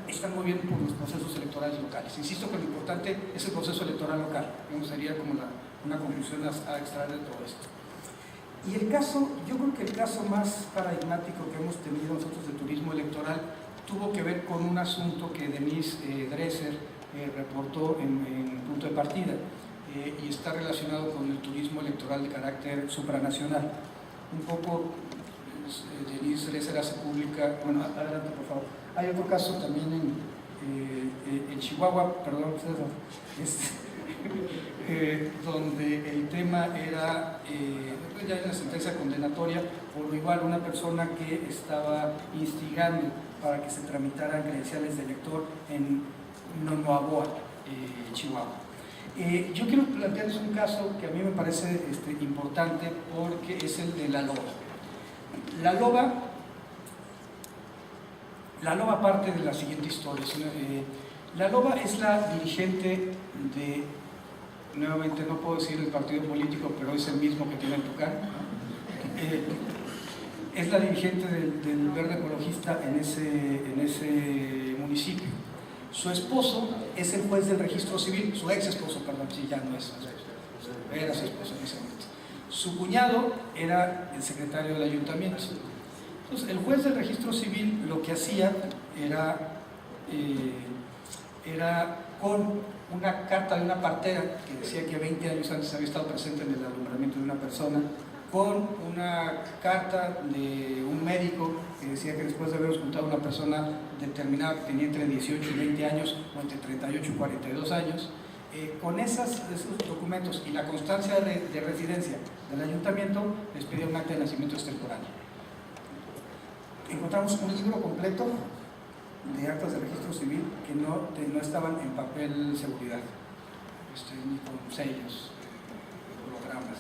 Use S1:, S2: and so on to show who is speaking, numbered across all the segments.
S1: están muy bien por los procesos electorales locales. Insisto que lo importante es el proceso electoral local, sería como una conclusión a extraer de todo esto. Y el caso, yo creo que el caso más paradigmático que hemos tenido nosotros de turismo electoral tuvo que ver con un asunto que Denise Dresser reportó en Punto de Partida, y está relacionado con el turismo electoral de carácter supranacional. Un poco, Denise Dresser hace pública, bueno, adelante por favor. Hay otro caso también en Chihuahua, perdón, donde el tema era, ya hay una sentencia condenatoria por igual una persona que estaba instigando para que se tramitaran credenciales de elector en Nonoaboa, Chihuahua. Yo quiero plantearles un caso que a mí me parece importante, porque es el de La Loba. La Loba parte de la siguiente historia. La Loba es la dirigente de, nuevamente no puedo decir el partido político, pero es el mismo que tiene en Tucán. Es la dirigente del Verde Ecologista en ese municipio. Su esposo es el juez del registro civil, su ex esposo, perdón, sí, ya no es, era su esposo en ese momento. Su cuñado era el secretario del ayuntamiento. Entonces, el juez del registro civil lo que hacía era con una carta de una partera que decía que 20 años antes había estado presente en el alumbramiento de una persona, con una carta de un médico que decía que después de haber auscultado a una persona determinada que tenía entre 18 y 20 años o entre 38 y 42 años, con esos documentos y la constancia de residencia del ayuntamiento, les pedía un acta de nacimiento extemporáneo. Encontramos un libro completo de actas de registro civil que no estaban en papel seguridad, ni con sellos, hologramas.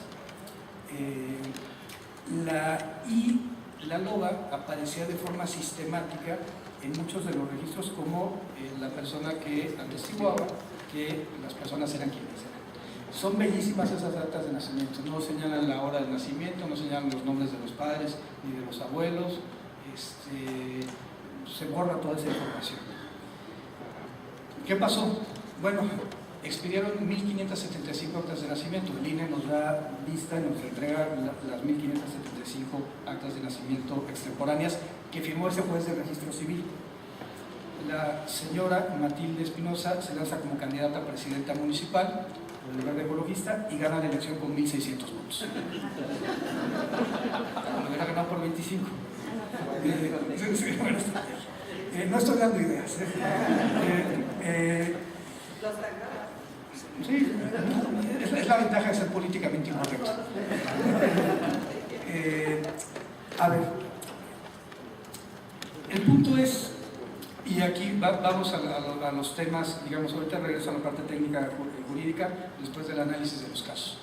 S1: La Loba aparecía de forma sistemática en muchos de los registros como la persona que atestiguaba que las personas eran quienes eran. Son bellísimas esas actas de nacimiento, no señalan la hora de nacimiento, no señalan los nombres de los padres ni de los abuelos, se borra toda esa información. ¿Qué pasó? Bueno, expidieron 1.575 actas de nacimiento. El INE nos da lista y nos entrega las 1.575 actas de nacimiento extemporáneas que firmó ese juez de registro civil. La señora Matilde Espinosa se lanza como candidata a presidenta municipal por el Verde Ecologista y gana la elección con 1.600 votos. Me hubiera ganado por 25. No estoy dando ideas. Sí, es la ventaja de ser políticamente incorrecto. A ver, el punto es, y aquí vamos a los temas, digamos, ahorita regreso a la parte técnica jurídica después del análisis de los casos.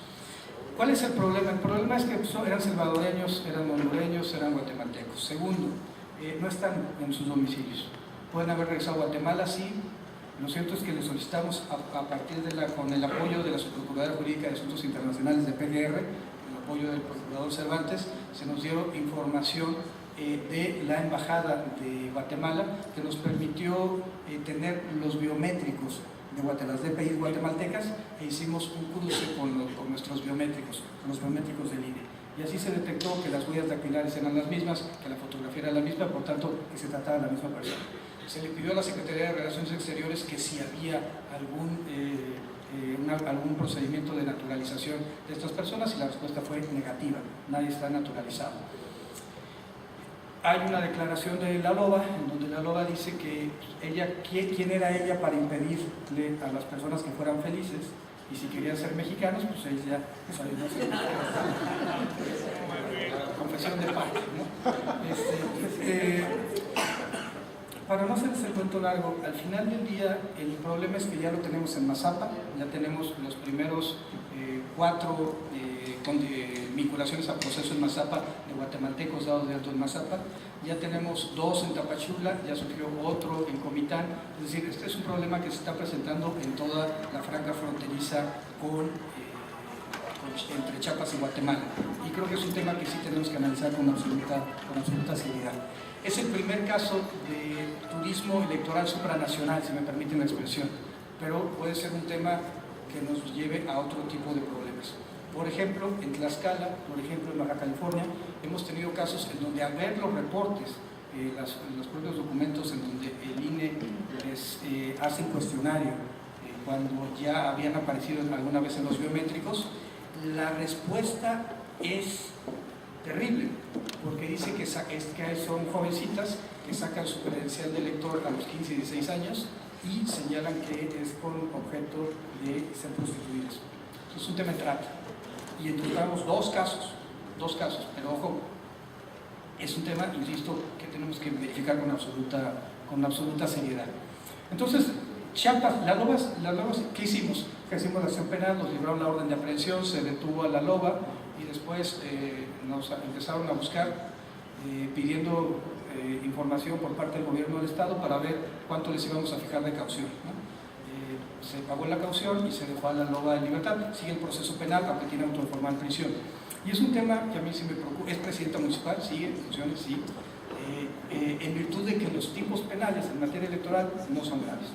S1: ¿Cuál es el problema? El problema es que eran salvadoreños, eran hondureños, eran guatemaltecos. Segundo, no están en sus domicilios. Pueden haber regresado a Guatemala, sí. Lo cierto es que le solicitamos, a partir con el apoyo de la Subprocuraduría Jurídica de Asuntos Internacionales de PGR, el apoyo del Procurador Cervantes, se nos dio información de la Embajada de Guatemala que nos permitió tener los biométricos de las DPI guatemaltecas, e hicimos un cruce con nuestros biométricos, con los biométricos del INE. Y así se detectó que las huellas dactilares eran las mismas, que la fotografía era la misma, por tanto, que se trataba de la misma persona. Se le pidió a la Secretaría de Relaciones Exteriores que si había algún procedimiento de naturalización de estas personas, y la respuesta fue negativa, nadie está naturalizado. Hay una declaración de La Loba, en donde La Loba dice que quién era ella para impedirle a las personas que fueran felices, y si querían ser mexicanos, pues ella no sé, confesión de parte, ¿no? Para no hacerles el cuento largo, al final del día el problema es que ya lo tenemos en Mazapa, ya tenemos los primeros 4 vinculaciones a proceso en Mazapa de guatemaltecos dados de alto en Mazapa, ya tenemos 2 en Tapachula, ya surgió otro en Comitán. Es decir, este es un problema que se está presentando en toda la franja fronteriza con entre Chiapas y Guatemala. Y creo que es un tema que sí tenemos que analizar con absoluta seriedad. Es el primer caso de turismo electoral supranacional, si me permiten la expresión, pero puede ser un tema que nos lleve a otro tipo de problemas. Por ejemplo, en Tlaxcala, por ejemplo, en Baja California, hemos tenido casos en donde al ver los reportes, los propios documentos en donde el INE les hace un cuestionario cuando ya habían aparecido alguna vez en los biométricos, la respuesta es terrible, porque dice que son jovencitas que sacan su credencial de elector a los 15 y 16 años y señalan que es con objeto de ser prostituidas. Es un tema de trata. Y encontramos dos casos, pero ojo, es un tema, insisto, que tenemos que verificar con absoluta seriedad. Entonces, Chiapas, las lobas, ¿qué hicimos? Hicimos la acción penal, nos libraron la orden de aprehensión, se detuvo a la loba y después nos empezaron a buscar pidiendo información por parte del gobierno del estado para ver cuánto les íbamos a fijar de caución, ¿no? Se pagó la caución y se dejó a la loba en libertad. Sigue el proceso penal, aunque tiene auto de formal prisión. Y es un tema que a mí sí me preocupa. Es presidenta municipal, sigue en funciones, sí, en virtud de que los tipos penales en materia electoral no son graves.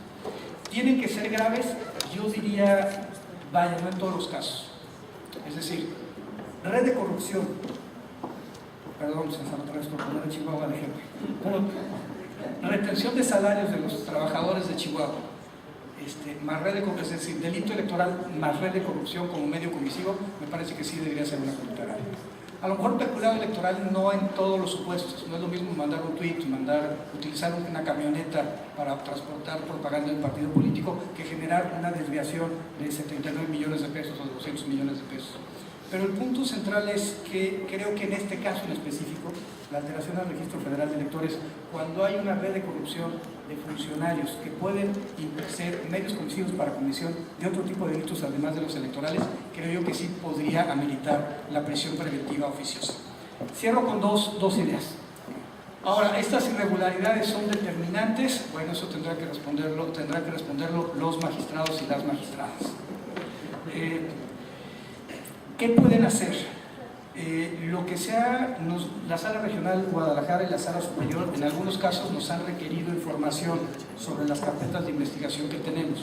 S1: Tienen que ser graves, yo diría, vaya, no en todos los casos. Es decir, red de corrupción, perdón, César, otra vez por poner a Chihuahua de ejemplo, retención de salarios de los trabajadores de Chihuahua, más red de corrupción, es decir, delito electoral más red de corrupción como medio comisivo, me parece que sí debería ser una conducta grave. A lo mejor peculado electoral no en todos los supuestos, no es lo mismo mandar un tuit, utilizar una camioneta para transportar propaganda del partido político que generar una desviación de 79 millones de pesos o de 200 millones de pesos. Pero el punto central es que creo que en este caso en específico, la alteración al registro federal de electores, cuando hay una red de corrupción de funcionarios que pueden ser medios comisivos para comisión de otro tipo de delitos además de los electorales, creo yo que sí podría ameritar la prisión preventiva oficiosa. Cierro con dos ideas. Ahora, estas irregularidades son determinantes, bueno, eso tendrán que responderlo los magistrados y las magistradas. ¿Qué pueden hacer? Lo que sea, la Sala Regional Guadalajara y la Sala Superior en algunos casos nos han requerido información sobre las carpetas de investigación que tenemos.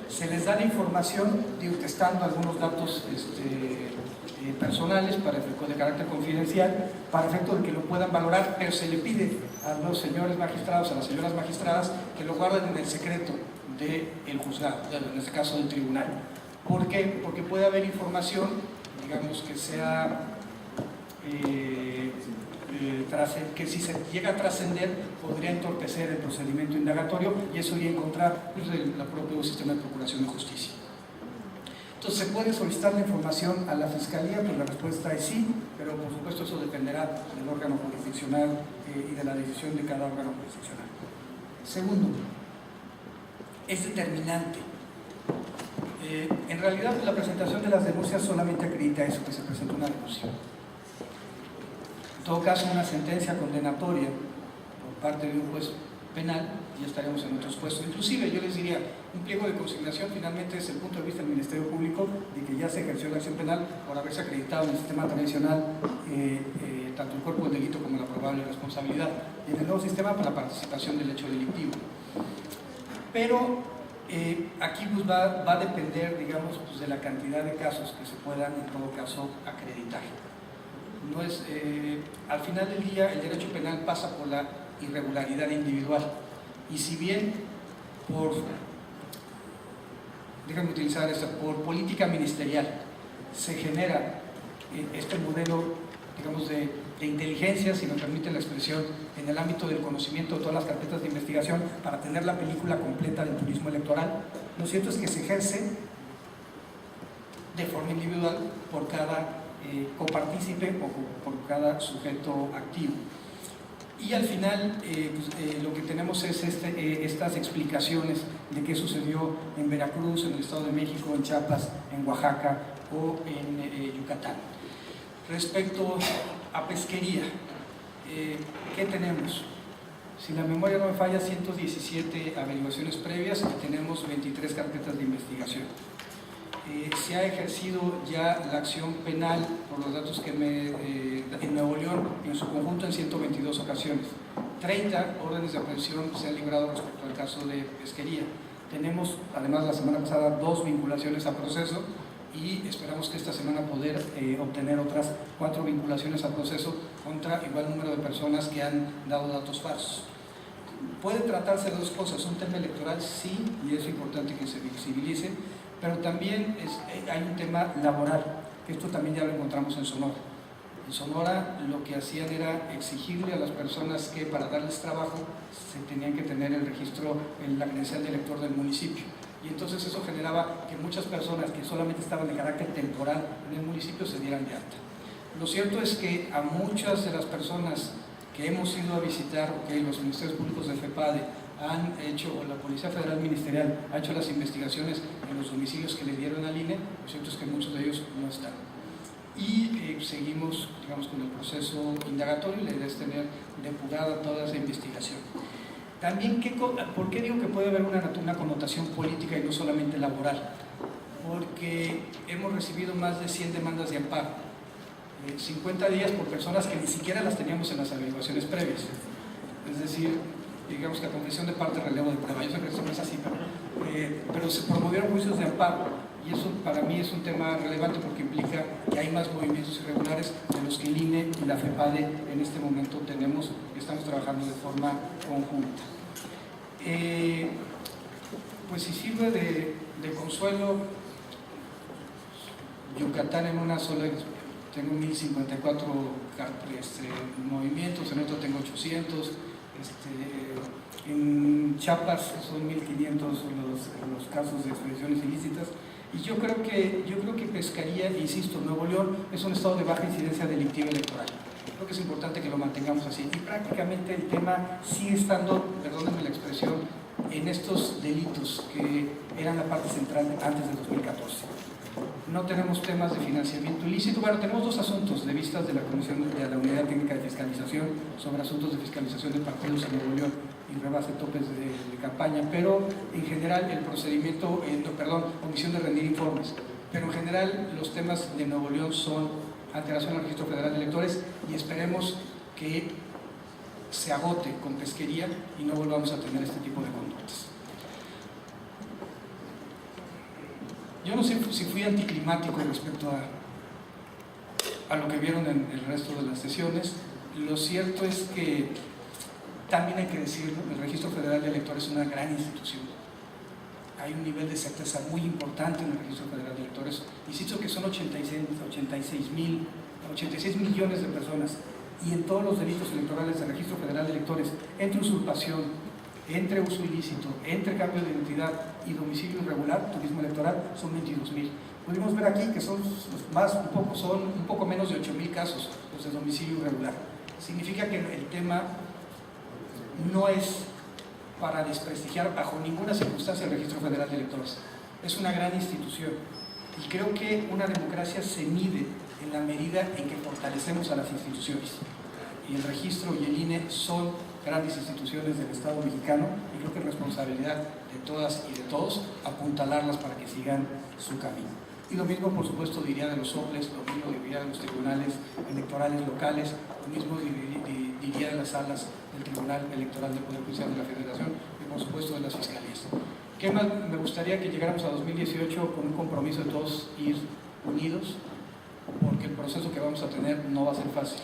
S1: Se les da la información testando algunos datos personales de carácter confidencial para efecto de que lo puedan valorar, pero se le pide a los señores magistrados, a las señoras magistradas, que lo guarden en el secreto del juzgado, en este caso del tribunal. ¿Por qué? Porque puede haber información, digamos, que sea que si se llega a trascender podría entorpecer el procedimiento indagatorio y eso iría en contra del propio sistema de procuración de justicia. Entonces, ¿se puede solicitar la información a la Fiscalía? Pues la respuesta es sí, pero por supuesto eso dependerá del órgano jurisdiccional y de la decisión de cada órgano jurisdiccional. Segundo, es determinante. En realidad, la presentación de las denuncias solamente acredita eso, que se presentó una denuncia. En todo caso, una sentencia condenatoria por parte de un juez penal, ya estaremos en otros puestos. Inclusive, yo les diría, un pliego de consignación finalmente es el punto de vista del Ministerio Público de que ya se ejerció la acción penal por haberse acreditado en el sistema tradicional tanto el cuerpo del delito como la probable responsabilidad, y en el nuevo sistema para la participación del hecho delictivo. Pero aquí pues va a depender, digamos, pues de la cantidad de casos que se puedan en todo caso acreditar. No es, al final del día el derecho penal pasa por la irregularidad individual y si bien déjame utilizar esto, por política ministerial se genera este modelo, digamos, de inteligencia, si me permite la expresión, en el ámbito del conocimiento de todas las carpetas de investigación para tener la película completa del turismo electoral, lo cierto es que se ejerce de forma individual por cada copartícipe o por cada sujeto activo. Y al final lo que tenemos es estas explicaciones de qué sucedió en Veracruz, en el Estado de México, en Chiapas, en Oaxaca o en Yucatán. Respecto a pesquería, ¿qué tenemos? Si la memoria no me falla, 117 averiguaciones previas y tenemos 23 carpetas de investigación. se ha ejercido ya la acción penal, por los datos que en Nuevo León, en su conjunto, en 122 ocasiones. 30 órdenes de aprehensión se han librado respecto al caso de pesquería. Tenemos, además, la semana pasada 2 vinculaciones a proceso y esperamos que esta semana poder obtener otras 4 vinculaciones a proceso contra igual número de personas que han dado datos falsos. Puede tratarse de 2 cosas, un tema electoral sí, y es importante que se visibilice, pero también hay un tema laboral, que esto también ya lo encontramos en Sonora. En Sonora lo que hacían era exigirle a las personas que para darles trabajo se tenían que tener el registro en la credencial de elector del municipio. Y entonces eso generaba que muchas personas que solamente estaban de carácter temporal en el municipio se dieran de alta. Lo cierto es que a muchas de las personas que hemos ido a visitar, o que los ministerios públicos de FEPADE han hecho, o la Policía Federal Ministerial ha hecho las investigaciones en los domicilios que le dieron al INE, lo cierto es que muchos de ellos no están. Y seguimos, digamos, con el proceso indagatorio y la idea es tener depurada toda esa investigación. También, ¿por qué digo que puede haber una connotación política y no solamente laboral? Porque hemos recibido más de 100 demandas de amparo, 50 días por personas que ni siquiera las teníamos en las averiguaciones previas. Es decir, digamos que a confesión de parte, relevo de prueba. Yo sé que eso no es así, pero se promovieron juicios de amparo. Y eso para mí es un tema relevante porque implica que hay más movimientos irregulares de los que el INE y la FEPADE en este momento tenemos y estamos trabajando de forma conjunta. Pues si sirve de consuelo, Yucatán en una sola, tengo 1054 movimientos, en otro tengo 800, en Chiapas son 1500 los casos de extradiciones ilícitas. Y yo creo que pescaría, insisto, Nuevo León es un estado de baja incidencia delictiva electoral. Creo que es importante que lo mantengamos así. Y prácticamente el tema sigue estando, perdónenme la expresión, en estos delitos que eran la parte central antes del 2014. No tenemos temas de financiamiento ilícito. Bueno, tenemos 2 asuntos de vistas de la Comisión de la Unidad Técnica de Fiscalización sobre asuntos de fiscalización de partidos en Nuevo León y rebase topes de campaña, pero en general el procedimiento, omisión de rendir informes, pero en general los temas de Nuevo León son alteración al Registro Federal de Electores y esperemos que se agote con pesquería y no volvamos a tener este tipo de conductas. Yo no sé si fui anticlimático respecto a lo que vieron en el resto de las sesiones. Lo cierto es que también hay que decirlo, el Registro Federal de Electores es una gran institución. Hay un nivel de certeza muy importante en el Registro Federal de Electores. Insisto que son 86 millones de personas y en todos los delitos electorales del Registro Federal de Electores, entre usurpación, entre uso ilícito, entre cambio de identidad y domicilio irregular, turismo electoral, son 22,000. Pudimos ver aquí que son un poco menos de 8,000 casos los de domicilio irregular. Significa que el tema no es para desprestigiar bajo ninguna circunstancia el Registro Federal de Electores. Es una gran institución y creo que una democracia se mide en la medida en que fortalecemos a las instituciones. Y el registro y el INE son grandes instituciones del Estado mexicano y creo que es responsabilidad de todas y de todos apuntalarlas para que sigan su camino. Y lo mismo, por supuesto, diría de los soples, lo mismo diría de los tribunales electorales locales, lo mismo diría de las salas del Tribunal Electoral del Poder Judicial de la Federación y, por supuesto, de las fiscalías. ¿Qué más? Me gustaría que llegáramos a 2018 con un compromiso de todos ir unidos, porque el proceso que vamos a tener no va a ser fácil.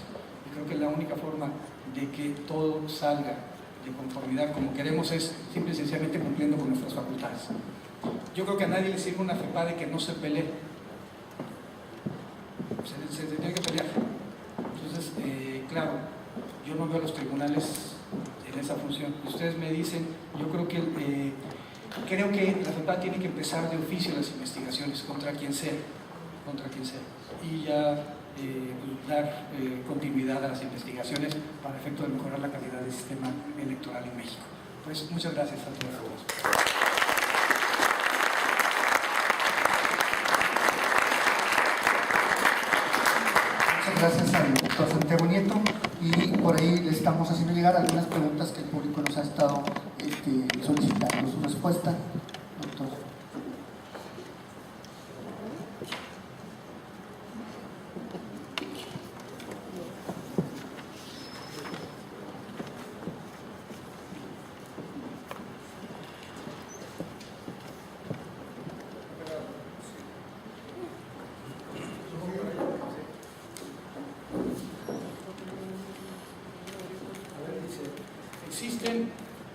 S1: Y creo que la única forma de que todo salga de conformidad como queremos es simple y sencillamente cumpliendo con nuestras facultades. Yo creo que a nadie le sirve una FEPADE que no se pelee. Se tiene que pelear. Entonces, claro, yo no veo a los tribunales en esa función. Ustedes me dicen, yo creo que la FEPADE tiene que empezar de oficio las investigaciones contra quien sea, y ya dar continuidad a las investigaciones para efecto de mejorar la calidad del sistema electoral en México. Pues muchas gracias a todos.
S2: Gracias al doctor Santiago Nieto, y por ahí le estamos haciendo llegar algunas preguntas que el público nos ha estado solicitando su respuesta, doctor.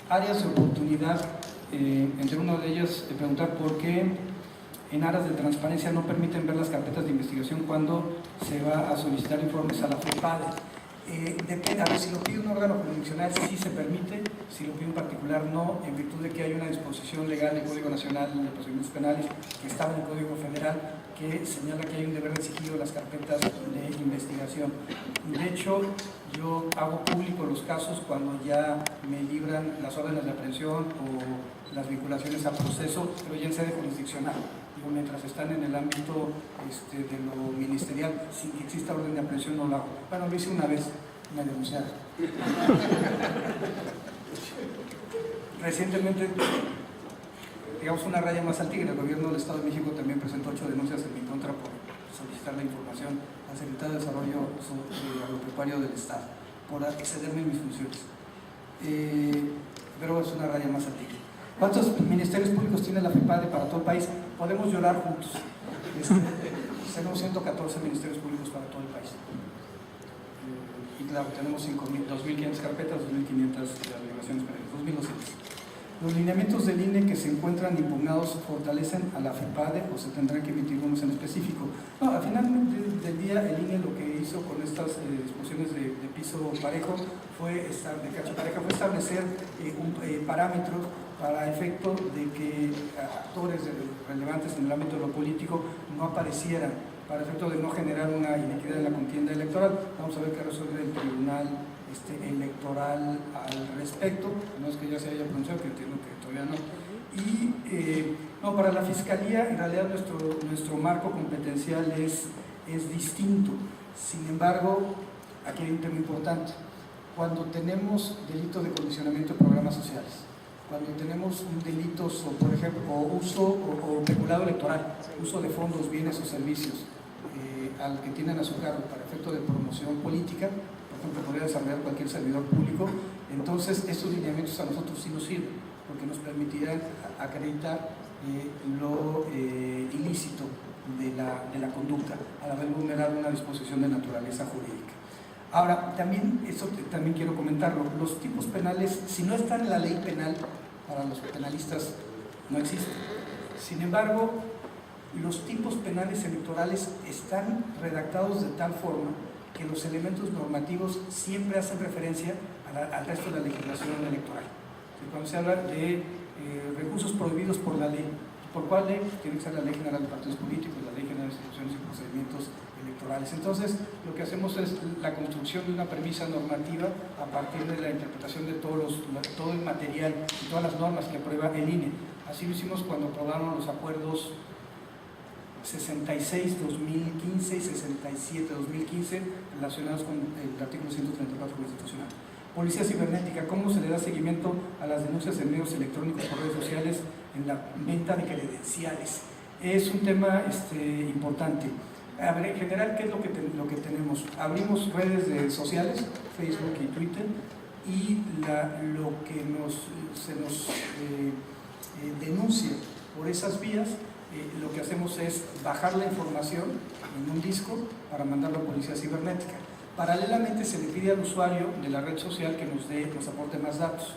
S1: áreas de oportunidad, entre una de ellas preguntar por qué en aras de transparencia no permiten ver las carpetas de investigación cuando se va a solicitar informes a la FEPADE. Depende, a ver, si lo pide un órgano jurisdiccional sí se permite, si lo pide un particular no, en virtud de que hay una disposición legal del Código Nacional de Procedimientos Penales que estaba en el Código Federal que señala que hay un deber de sigilo de las carpetas de investigación. De hecho, yo hago público los casos cuando ya me libran las órdenes de aprehensión o las vinculaciones a proceso, pero ya en sede jurisdiccional. Digo, mientras están en el ámbito de lo ministerial, sin que exista orden de aprehensión, no lo hago. Bueno, lo hice una vez, me denunciaron. Recientemente, digamos, una raya más al tigre, el gobierno del Estado de México también presentó 8 denuncias en mi contra por solicitar la información al Secretario de Desarrollo Agropecuario del Estado, por excederme en mis funciones. Pero es una raya más al tigre. ¿Cuántos ministerios públicos tiene la FEPADE para todo el país? Podemos llorar juntos. Tenemos 114 ministerios públicos para todo el país. Y claro, tenemos 2.500 carpetas, 2.500 delegaciones penales, 2.200. Los lineamientos del INE que se encuentran impugnados fortalecen a la FEPADE o se tendrán que emitir unos en específico. No, al final del día el INE lo que hizo con estas disposiciones de piso parejo fue establecer parámetros para efecto de que actores relevantes en el ámbito de lo político no aparecieran, para efecto de no generar una inequidad en la contienda electoral. Vamos a ver qué resuelve el Tribunal Electoral al respecto, no es que ya se haya pronunciado, que entiendo que todavía no. Y no, para la Fiscalía en realidad nuestro marco competencial es distinto. Sin embargo, aquí hay un tema importante. Cuando tenemos delito de condicionamiento de programas sociales, cuando tenemos un delito, por ejemplo, o peculado electoral, uso de fondos, bienes o servicios al que tienen a su cargo para efecto de promoción política, por ejemplo, podría desarrollar cualquier servidor público, entonces estos lineamientos a nosotros sí nos sirven, porque nos permitirán acreditar lo ilícito de la conducta, al haber vulnerado una disposición de naturaleza jurídica. Ahora, también quiero comentarlo, los tipos penales, si no están en la ley penal, para los penalistas no existen. Sin embargo, los tipos penales electorales están redactados de tal forma que los elementos normativos siempre hacen referencia al resto de la legislación electoral. Cuando se habla de recursos prohibidos por la ley, ¿por cuál ley? Tiene que ser la Ley General de Partidos Políticos, la Ley General de Instituciones y Procedimientos Electorales. Entonces, lo que hacemos es la construcción de una premisa normativa a partir de la interpretación de todo el material y todas las normas que aprueba el INE. Así lo hicimos cuando aprobaron los acuerdos 66-2015 y 67-2015 relacionados con el artículo 134 constitucional. Policía cibernética, ¿cómo se le da seguimiento a las denuncias en medios electrónicos por redes sociales en la venta de credenciales? Es un tema importante. A ver, en general, ¿qué es lo que tenemos? Abrimos redes sociales, Facebook y Twitter, y lo que se nos denuncia por esas vías, lo que hacemos es bajar la información en un disco para mandarlo a Policía Cibernética. Paralelamente se le pide al usuario de la red social que nos aporte más datos.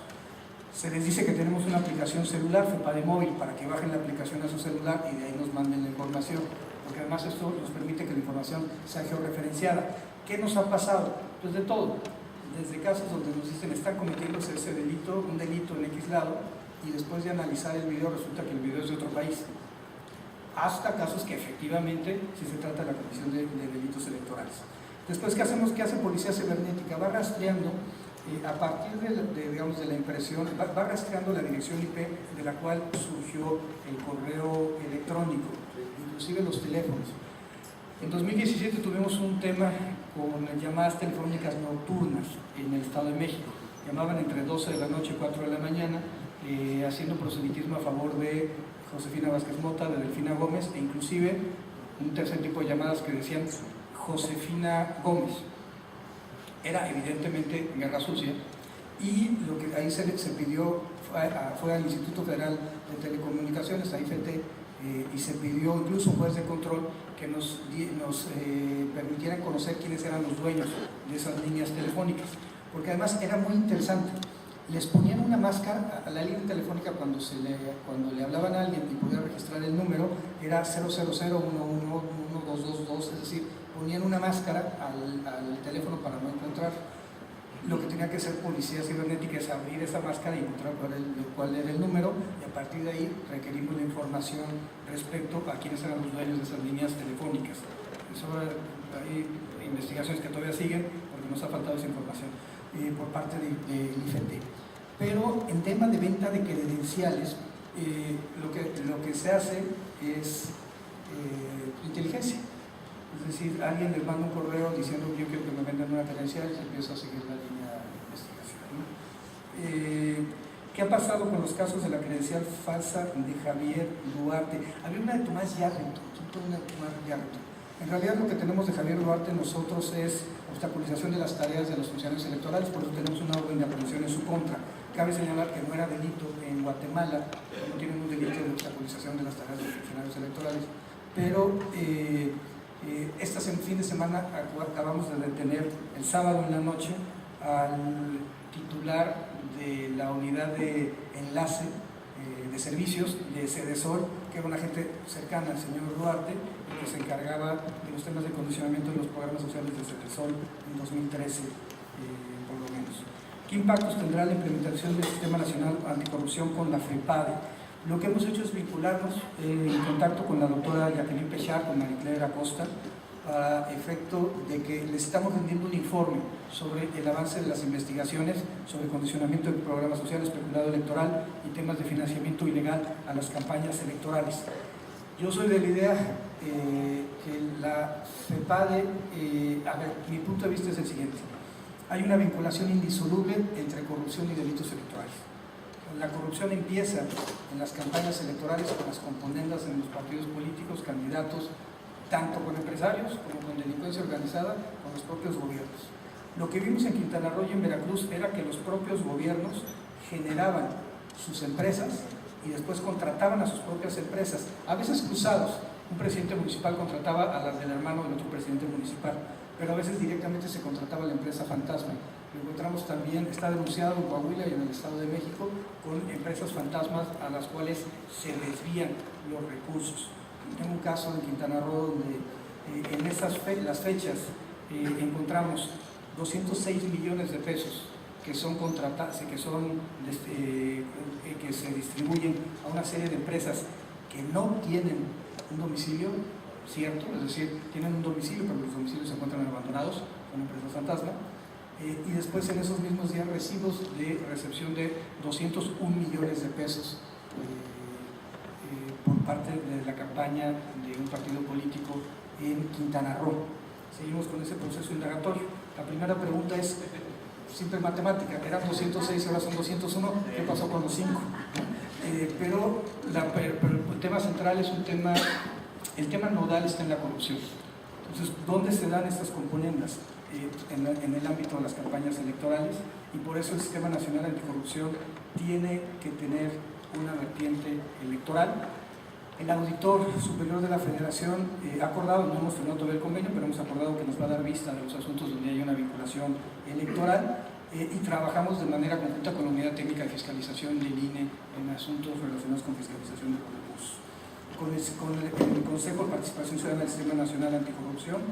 S1: Se les dice que tenemos una aplicación celular, FEPADE Móvil, para que bajen la aplicación a su celular y de ahí nos manden la información, porque además esto nos permite que la información sea georreferenciada. ¿Qué nos ha pasado? Pues de todo, desde casos donde nos dicen están cometiéndose ese delito, un delito en X lado, y después de analizar el video resulta que el video es de otro país, hasta casos que efectivamente sí se trata de la comisión de delitos electorales. Después, ¿qué hacemos? ¿Qué hace Policía Cibernética? Va rastreando, a partir de la impresión, va rastreando la dirección IP de la cual surgió el correo electrónico, inclusive los teléfonos. En 2017 tuvimos un tema con llamadas telefónicas nocturnas en el Estado de México. Llamaban entre 12 de la noche y 4 de la mañana, haciendo proselitismo a favor de Josefina Vázquez Mota, de Delfina Gómez, e inclusive un tercer tipo de llamadas que decían Josefina Gómez. Era evidentemente guerra sucia, y lo que ahí se pidió fue al Instituto Federal de Telecomunicaciones, a IFT, y se pidió incluso un juez de control que nos permitieran conocer quiénes eran los dueños de esas líneas telefónicas, porque además era muy interesante. les ponían una máscara a la línea telefónica cuando le hablaban a alguien y podía registrar el número, era 000111222, es decir, ponían una máscara al teléfono para no encontrar. Lo que tenía que hacer policía cibernética es abrir esa máscara y encontrar cuál era el número, y a partir de ahí requerimos la información respecto a quiénes eran los dueños de esas líneas telefónicas. Eso, hay investigaciones que todavía siguen porque nos ha faltado esa información por parte del IFT. Pero en tema de venta de credenciales, lo que se hace es inteligencia. Es decir, alguien les manda un correo diciendo yo quiero que me vendan una credencial y se empieza a seguir la línea de investigación, ¿no? ¿Qué ha pasado con los casos de la credencial falsa de Javier Duarte? Había una de Tomás Yarrito. En realidad lo que tenemos de Javier Duarte nosotros es obstaculización de las tareas de los funcionarios electorales, por eso tenemos una orden de aprehensión en su contra. Cabe señalar que no era delito en Guatemala, no tienen un delito de obstaculización de las tareas de los funcionarios electorales, pero este fin de semana acabamos de detener el sábado en la noche al titular de la unidad de enlace de servicios de Cedesol, que era una gente cercana al señor Duarte y que se encargaba de los temas de condicionamiento de los programas sociales de Cedesol en 2013, por lo menos. ¿Qué impactos tendrá la implementación del Sistema Nacional Anticorrupción con la FEPADE? Lo que hemos hecho es vincularnos en contacto con la doctora Jacqueline Pechard, con Maricler Acosta, para efecto de que les estamos rendiendo un informe sobre el avance de las investigaciones sobre condicionamiento del programa social, especulado electoral y temas de financiamiento ilegal a las campañas electorales. Yo soy de la idea que la FEPADE, mi punto de vista es el siguiente: hay una vinculación indisoluble entre corrupción y delitos electorales. La corrupción empieza en las campañas electorales con las componendas en los partidos políticos, candidatos, tanto con empresarios como con delincuencia organizada, con los propios gobiernos. Lo que vimos en Quintana Roo y en Veracruz era que los propios gobiernos generaban sus empresas y después contrataban a sus propias empresas, a veces cruzados. Un presidente municipal contrataba a las del hermano del otro presidente municipal, pero a veces directamente se contrataba a la empresa fantasma. Lo encontramos también, está denunciado en Coahuila y en el Estado de México, con empresas fantasmas a las cuales se desvían los recursos. Tengo un caso en Quintana Roo donde en las fechas encontramos 206 millones de pesos que son contratados, que se distribuyen a una serie de empresas que no tienen un domicilio cierto, es decir, tienen un domicilio, pero los domicilios se encuentran abandonados, son empresas fantasma, y después en esos mismos días recibos de recepción de 201 millones de pesos por parte de la campaña de un partido político en Quintana Roo. Seguimos con ese proceso indagatorio. La primera pregunta es simple matemática: eran 206, ahora son 201, ¿qué pasó con los 5? Pero el tema central es el tema nodal está en la corrupción. Entonces, ¿dónde se dan estas componendas? En el ámbito de las campañas electorales, y por eso el Sistema Nacional Anticorrupción tiene que tener una vertiente electoral. El auditor superior de la Federación ha acordado, no hemos firmado todavía el convenio, pero hemos acordado que nos va a dar vista de los asuntos donde hay una vinculación electoral, y trabajamos de manera conjunta con la Unidad Técnica de Fiscalización del INE en asuntos relacionados con fiscalización de recursos. Con el Consejo de Participación Ciudadana del Sistema Nacional Anticorrupción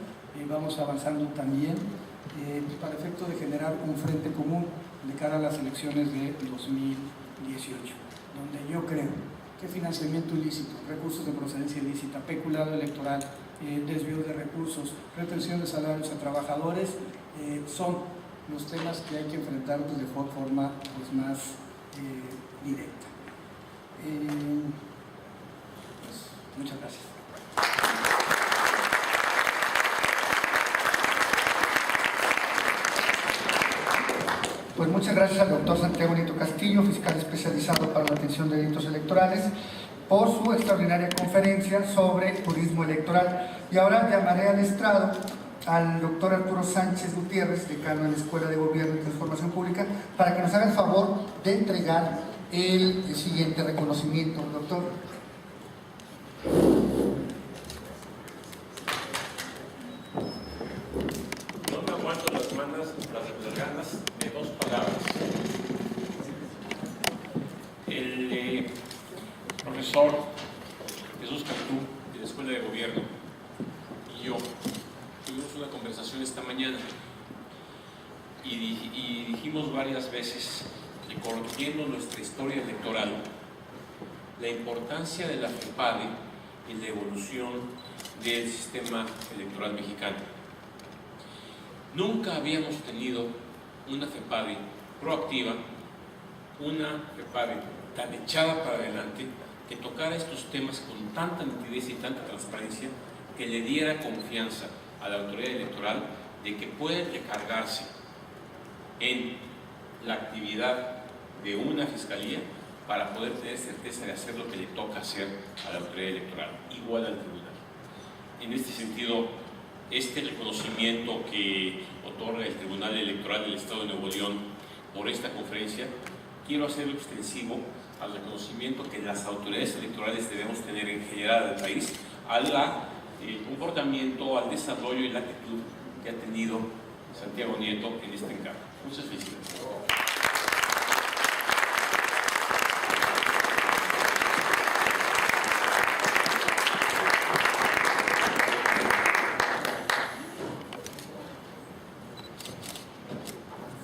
S1: vamos avanzando también para efecto de generar un frente común de cara a las elecciones de 2018, donde yo creo que financiamiento ilícito, recursos de procedencia ilícita, peculado electoral, desvío de recursos, retención de salarios a trabajadores, son los temas que hay que enfrentar de forma más directa. Muchas gracias.
S2: Pues muchas gracias al doctor Santiago Nieto Castillo, fiscal especializado para la atención de delitos electorales, por su extraordinaria conferencia sobre turismo electoral. Y ahora llamaré al estrado al doctor Arturo Sánchez Gutiérrez, decano de la Escuela de Gobierno y Transformación Pública, para que nos haga el favor de entregar el siguiente reconocimiento. Doctor.
S3: No me aguanto las ganas de dos palabras. profesor Jesús Cantú, de la Escuela de Gobierno, y yo tuvimos una conversación esta mañana y dijimos varias veces, recorriendo nuestra historia electoral, la importancia de la FEPADE en la evolución del sistema electoral mexicano. Nunca habíamos tenido una FEPADE proactiva, una FEPADE tan echada para adelante, que tocara estos temas con tanta nitidez y tanta transparencia, que le diera confianza a la autoridad electoral de que puede recargarse en la actividad de una fiscalía para poder tener certeza de hacer lo que le toca hacer a la autoridad electoral, igual al tribunal. En este sentido, este reconocimiento que otorga el Tribunal Electoral del Estado de Nuevo León por esta conferencia, quiero hacerlo extensivo al reconocimiento que las autoridades electorales debemos tener en general del país al comportamiento, al desarrollo y la actitud que ha tenido Santiago Nieto en este encargo. Muchas felicidades.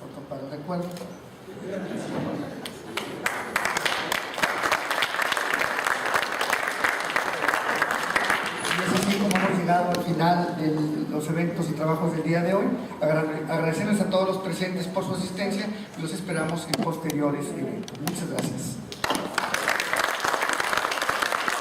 S2: Foto para el recuerdo. Al final de los eventos y trabajos del día de hoy, agradecerles a todos los presentes por su asistencia y los esperamos en posteriores eventos. Muchas gracias.